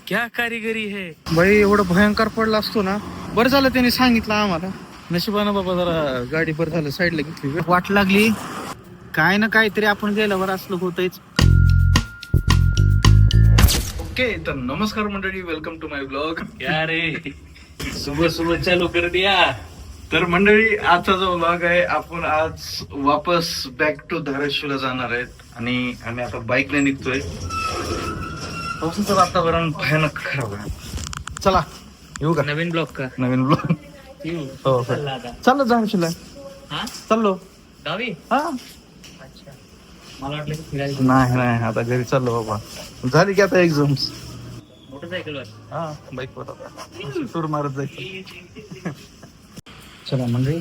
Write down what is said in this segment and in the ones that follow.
क्या कारिगरी है बाई. एवढं भयंकर पडला असतो ना. बरं झालं त्यांनी सांगितलं आम्हाला. नशिबानं बाबा जरा गाडी बरं झालं साईडला घेतली. वाट लागली काय ना काहीतरी आपण गेल्यावर असलं होतच. ओके तर नमस्कार मंडळी, वेलकम टू माय ब्लॉग. क्या रे सुबह सुबह चालू कर दिया. तर मंडळी आजचा जो ब्लॉग आहे, आपण आज वापस बॅक टू धाराशिवला जाणार आहेत आणि आम्ही आता बाईकने निघतोय. पावसाचं वातावरण भयानक खराब आहे. चला येऊ का नवीन ब्लॉग का नवीन ब्लॉग. हो चला आता. चाललो धाराशिवला. हा चाललो. गावी. हा अच्छा मला वाटलं की फिरायला नाही आता घरी चाललो बाबा. झाली की आता एक्झाम्स. मोटरसायकलवर. हा बाईकवर आता टूर मारत जायचं. चला मंडळी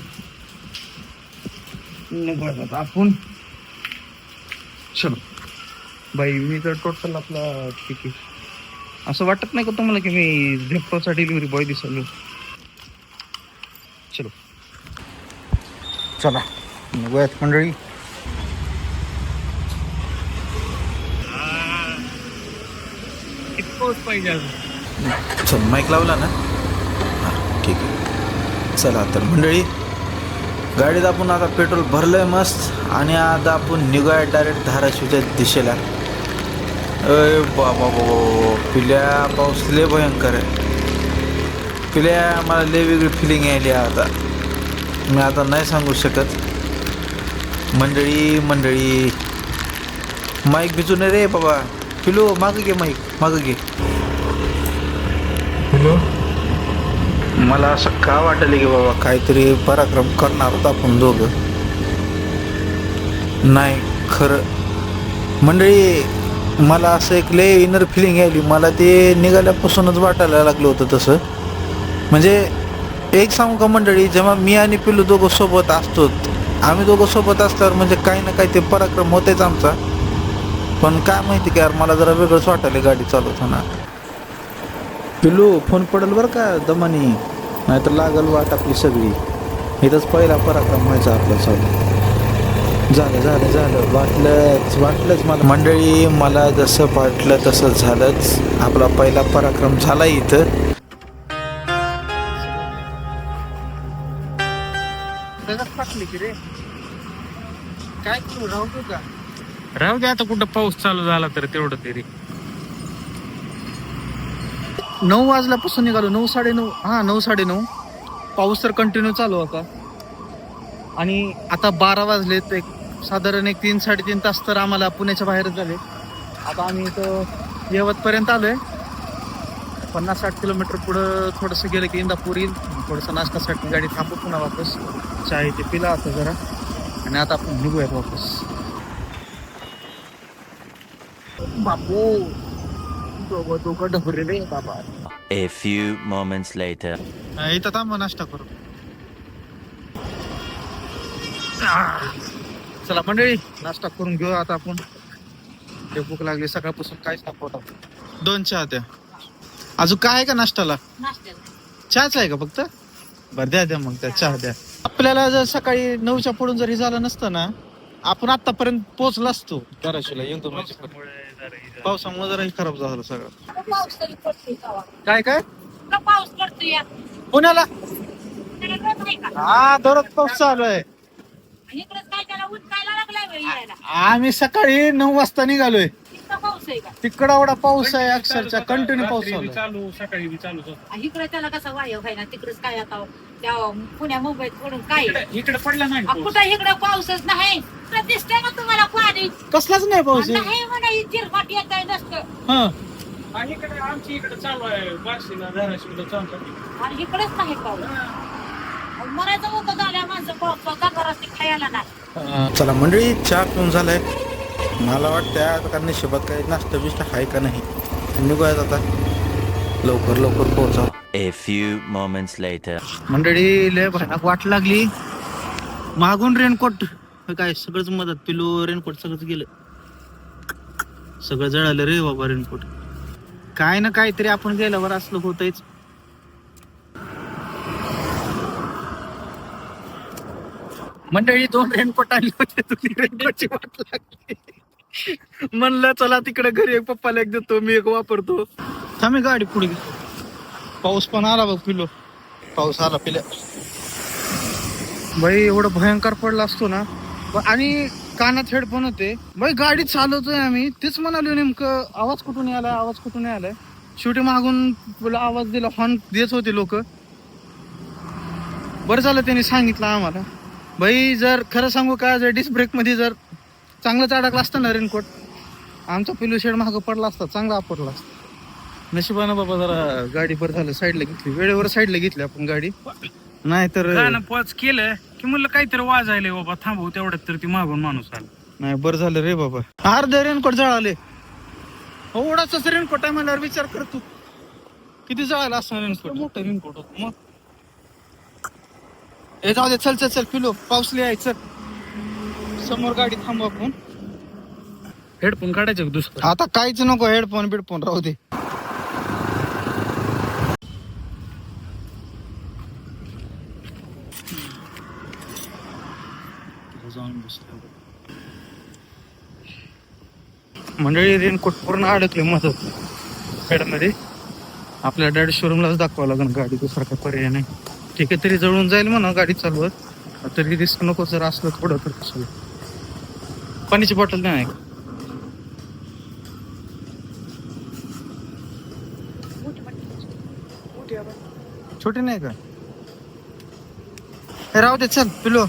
आपण. चलो बाई, मी तर टोटल आपला ठीक आहे. असं वाटत नाही का तुम्हाला की मी झेप्टोचा डिलिव्हरी बॉय दिसलो. चलो चला निघूयात मंडळी. पाऊस पाहिजे अजून. चल माईक लावला ना. हां ठीक आहे. चला तर मंडळी, गाडीत आपण आता पेट्रोल भरलंय मस्त आणि आता आपण निघूया डायरेक्ट धाराशिवच्या दिशेला. अय बाबा बाबा पिल्या, पाऊस लय भयंकर आहे. पिल्या मला लय वेगळी फिलिंग यायली आता. मी आता नाही सांगू शकत. मंडळी माईक भिजू नये रे बाबा. पिलो मागं घे, माईक मागं घे. हॅलो. मला असं का वाटलं की बाबा काहीतरी पराक्रम करणार होता आपण दोघं. नाही खरं मंडळी, मला असं एक लय इनर फिलिंग यायली. मला ते निघाल्यापासूनच वाटायला लागलं होतं तसं. म्हणजे एक सांगू का मंडळी, जेव्हा मी आणि पिल्लू दोघं सोबत असतो, आम्ही दोघं सोबत असल्यावर म्हणजे काही ना काही ते पराक्रम होतेच आमचा. पण काय माहिती की यार, मला जरा वेगळंच वाटायला गाडी चालवताना. पिल्लू फोन पडेल बरं का दमानी, नाहीतर लागल वाट आपली सगळी. इथंच पहिला पराक्रम व्हायचा आपला चालू. झालं वाटलंच मला मंडळी. मला जसं वाटलं तसं झालंच. आपला पहिला पराक्रम झाला इथं. की रे काय करू, राहू दे का? राहू दे आता. कुठं पाऊस चालू झाला तर तेवढं तरी. 9 वाजल्यापासून निघालो. 9 9:30. हा 9 9:30. पाऊस तर कंटिन्यू चालू होता आणि आता 12 वाजलेत. एक साधारण 3 3.5 तास तर आम्हाला पुण्याच्या बाहेरच झाले. आता आम्ही इथं यवतपर्यंत आलोय. 50-60 किलोमीटर पुढं थोडंसं गेलं की इंदापूर येईल. थोडंसं नाश्त्यासाठी गाडी थांबू पुन्हा वापस. चाय ते पिला आता जरा आणि आता आपण निघूयात वापस. बापू दोघं ढबरे रे बाबा. A few moments later. इथं थांब, नाश्ता करू. चला मंडळी, नाश्ता करून घेऊ आता आपण. ते भूक लागली सकाळपासून, काहीच नको. 2 चहा द्या. अजून काय आहे का नाश्त्याला? चहाच आहे का फक्त? बरं द्या मग त्या चहा द्या. आपल्याला जर सकाळी 9च्या पुढून जरी झालं नसतं ना, आपण आतापर्यंत पोहोचला असतो धाराशिवला. येऊन पावसामुळे जरा खराब झालं सगळं. काय पाऊस पडतोय पुण्याला. हा दररोज पाऊस चालू आहे. इकडेच काय त्याला उचकायला लागलाय यायला. आम्ही सकाळी 9 वाजता निघालोय. इथं पाऊस आहे का? तिकडं एवढा पाऊस आहे, अक्षरशः कंटिन्यू पाऊस चालू आहे. चालू सकाळी बी चालूच होता. इकडे त्याला कसा वायव आहे ना, तिकडेच काय आता त्या पुण्या मुंबईत पडून काय इकडे पडला नाही पाऊस. कुठं इकडे पाऊसच नाही. इकडं दिसतंय ना तुम्हाला पाणी कसलाच नाही पाऊस आहे. नाही म्हणा, चिरमाट येत आहे नसतं. हा आणि इकडे आमची इकडे चालू आहे. बार्शीला धाराशिवला चालू आहे. आणि इकडेच नाही पाऊस. मरायचं होतं झाल्या माणसं पाऊस जाणार असते खायला नाही. चला मंडळी, चहा पिऊन झालाय. मला वाटतं आता कारण नशिबात काही नाश्ता बिष्टा आहे का नाही. निघूयात आता, लवकर पोहोचा. A few moments later. मंडळी लय भयानक वाट लागली. मागून रेनकोट काय सगळंच मदत. पिलो रेनकोट सगळंच गेलं. सगळं जळालं रे बाबा रेनकोट. काय ना काहीतरी आपण गेल्यावर असलं होतच. मंडळी 2 रेनकोट आले होते. तुम्ही रेनकोटची वाट लागली. म्हणलं चला तिकडे घरी एक पप्पाला एक देतो, मी एक वापरतो. थांबे गाडी पुढे घे. पाऊस पण आला बघ पिलो. पाऊस आला पिल्या बाई, एवढं भयंकर पडला असतो ना. आणि कानात हेडफोन होते बाई, गाडी चालवतोय आम्ही, तेच म्हणालो नेमकं आवाज कुठून आलाय, आवाज कुठून आलाय. शेवटी मागून तुला आवाज दिला, हॉर्न देत होते लोक. बरं झालं त्यांनी सांगितलं आम्हाला. बाई जर खरं सांगू का, जर डिस्क ब्रेक मध्ये जर चांगलंच अडकला असतं ना रेनकोट, आमचा पिलू शेड मागं पडला असता, चांगला आपडला असता. नशिबानं बाबा जरा गाडी बरं झालं साईडला घेतली, वेळेवर साईडला घेतली आपण गाडी. नाही तर गाणं पॉज केलं की म्हणलं काहीतरी वाजायलंय बाबा, थांबव तेवढ्यात तर ती मागून माणूस आला. नाही, बरं झालं रे बाबा. अर्धे रेनकोट जळाले. एवढाच रेनकोट आहे म्हणल्यावर विचार कर तू, किती जळायला असं रेनकोट. मोठं रेनकोट होत मग. हे जाऊ दे, चल चल चल पिलो, पाऊस लिहाय चल. समोर गाडी थांबू आपण. हेडफोन काढायचं का दुसरं? आता काहीच नको, हेडफोन बिडफोन राहू दे. मंडळी रेनकोट पूर्ण अडकले मदत खेड्यामध्ये. आपल्या डॅडी शोरूमलाच दाखवावं लागेल गाडी, दुसरा काही पर्याय नाही. ठीक आहे, तरी जळून जाईल म्हणा गाडी चालवत, तरी रिस्क नको जर असलं थोडं तर. कसं पाण्याची बॉटल नाही का? छोटी नाही का? हे राहू दे, चल पिलो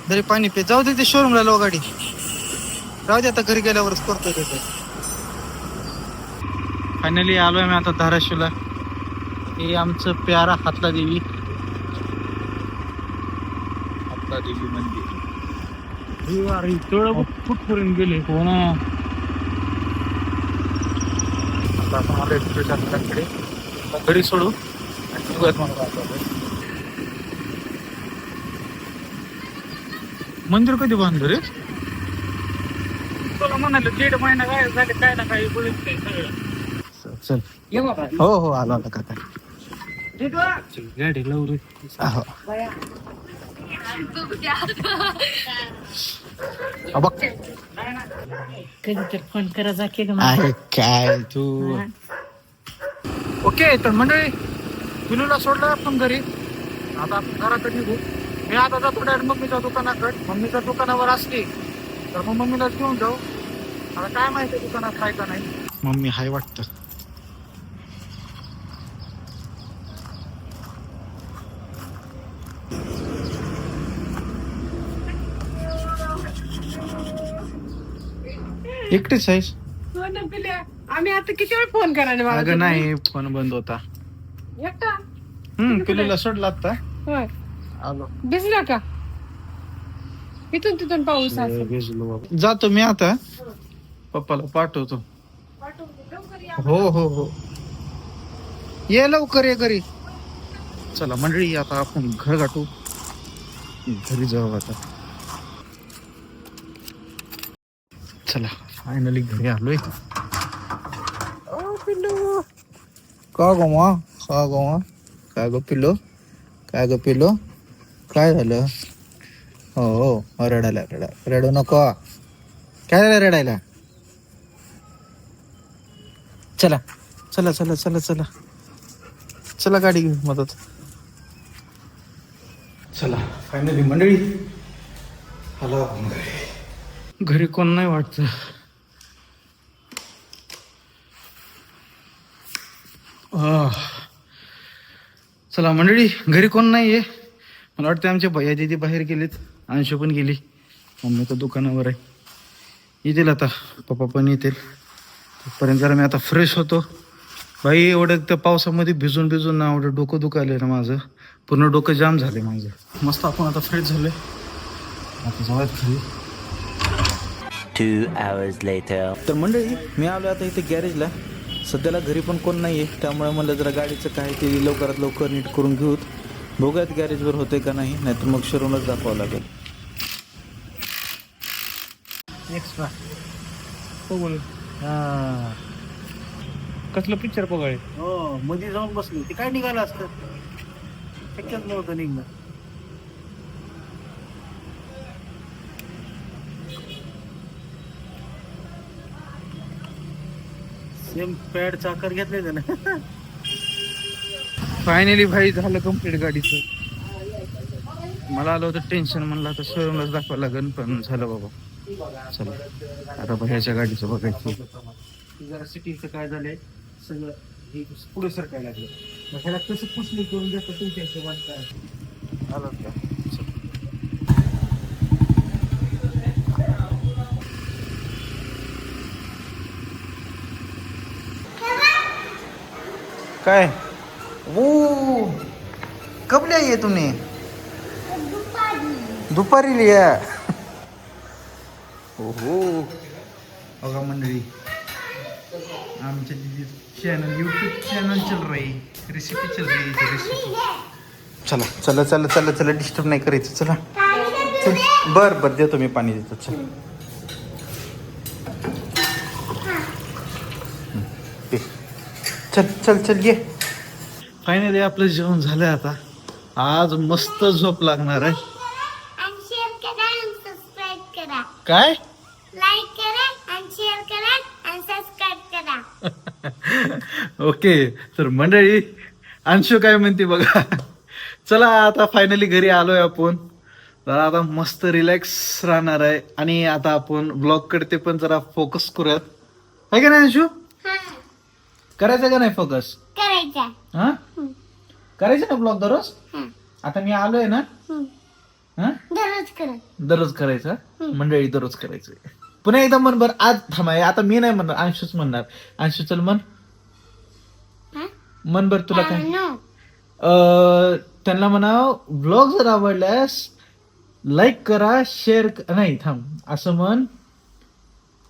तरी पाणी पे. जाऊ दे, ते शोरूमला लाव गाडी, राहू दे, आता घरी गेल्यावरच करतोय ते. फायनली आलोय मी आता धाराशिवला. हे आमचं प्यारा हातला देवी, हातला देवी मंदिर. कुठपर्यंत गेले? हो ना. आता आपण आलोय घरी सोडू आणि निघूयात मला. मंदिर कधी बांधलं रे? तुला म्हणाले 1.5 महिना काय झाले, काय ना काही बोलत नाही सगळं. चल ये बाबा, हो हो, आलो आला काका. गाडी लावू रे. हो. बघ कधी तर फोन करायचा की ग आहे काय तू. ओके, तर मंडळी पिलूला सोडलं आपण घरी. आता आपण घराकडे निघू. मी आता जातो डायरेक्ट मम्मीच्या दुकानाकडे. मम्मीच्या दुकानावर असली तर मग मम्मीलाच घेऊन जाऊ. आता काय माहिती दुकानात आहे का नाही. मम्मी हाय वाटतं. एकटेच आहेस? आम्ही आता किती वेळ फोन करायला अगं नाही, फोन बंद होता. एकटा पिलूला सोडला आता. होय, आलो. भिजला का? इथून तिथून पाऊस असतो. भिजलो बाबा. जातो मी आता, पप्पाला पाठवतो. हो हो हो, ये लवकर ये घरी. चला मंडळी, आता आपण घर गाठू, घरी जाऊ आता. चला फायनली घरी आलोय. पिल्लू का गो मा, का गो मा, काय गो पिल्लू, काय गो पिल्लू, काय झालं? हो हो, रडायला रडू नको. काय झालं रडायला? चला चला चला चला चला चला, गाडी घेऊ मदत. चला फायनली मंडळी आलो घरी. कोण नाही वाटत. चला मंडळी, घरी कोण नाहीये. मला वाटतं आमच्या भैया दिदी बाहेर गेलेत, अंशू पण गेली, मम्मी तर दुकानावर आहे. येतील आता, पप्पा पण येतील. तोपर्यंत जरा मी आता फ्रेश होतो. बाई एवढं त्या पावसामध्ये भिजून भिजून ना एवढं डोकं दुखायलंय ना माझं, पूर्ण डोकं जाम झाले माझं. मस्त आपण आता फ्रेश झालोय, आता जाऊयात घरी. 2 hours later. तर मंडळी मी आलो आता इथे गॅरेजला. सध्याला घरी पण कोण नाही आहे, त्यामुळे म्हणलं जरा गाडीचं काय ते लवकरात लवकर नीट करून घेऊत. बघूयात गॅरेजवर होते का नाही, नाहीतर मग शोरूमलाच दाखवावं लागेल. एक्स्ट्रा बघू. कसलं पिक्चर बघाय? हो, मध्ये जाऊन बसलो, ते काय निघालं असतं, शक्यच नव्हतं निघणं. सेम पॅडचा आकार घेतलाय त्यानं. फायनली भाई झालं कम्प्लीट गाडीचं. मला आलं होतं टेन्शन, म्हणलं आता शोरूमलाच दाखवावं लागेल, पण झालं बाबा. चला आता भैयाच्या गाडीचं बघायचं. जरा सिटीचं काय झालंय सगळं हे पुढे सरकायला लागलं. मग ह्याला कसं पुसली करून देतं तुमच्या हिशोबाने काय आलं का? काय ओ कब लिया ये तुमने? दुपारी लिया. ओहो बघा मंडळी, आमच्या चॅनल यूट्यूब चॅनल चल रही, रेसिपी चल रही है रेसिपी. चला चला चला चला चला डिस्टर्ब नाही करायचं. चला चल. बर देतो मी पाणी देतो. चल चल चल चल ये. फायनली आपलं जेवण झालं. आता आज मस्त झोप लागणार आहे. आणि शेअर करा आणि सबस्क्राईब करा. काय लाईक करा आणि शेअर करा आणि सबस्क्राईब करा. ओके, तर मंडळी अंशू काय म्हणते बघा. चला आता फायनली घरी आलोय आपण. तर आता मस्त रिलॅक्स राहणार आहे. आणि आता आपण ब्लॉग कडे पण जरा फोकस करूयात, आहे का नाही अंशू? करायचं का नाही फोकस? करायचा. हा करायचं ना ब्लॉग दररोज. हा. आता मी आलोय ना. हा दररोज करा. दररोज करायचं मंडळी, दररोज करायचं. पुन्हा एकदा म्हण बरं. आज थांबाय, आता मी नाही म्हणणार, अंशूच म्हणणार. अंशू चल म्हण. हा? म्हण बर तुला काय. नो. त्यांना म्हणाव ब्लॉग जर आवडल्यास लाईक करा, शेअर नाही थांब असं म्हण.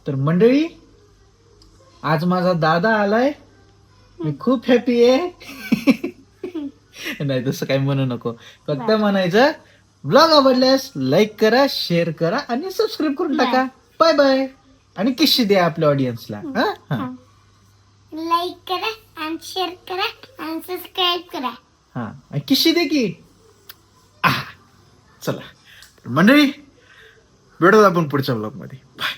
तर मंडळी आज माझा दादा आलाय, मी खूप हॅपी आहे. नाही तसं काही म्हणू नको, फक्त म्हणायचं ब्लॉग आवडल्यास लाईक करा, शेअर करा आणि सबस्क्राईब करून टाका. Bye bye. आणि किशी द्या आपल्या ऑडियन्सला. लाईक करा आणि शेअर करा आणि सबस्क्राईब करा. हा किशी दे की. चला मंडळी भेटूत आपण पुढच्या ब्लॉग मध्ये. बाय.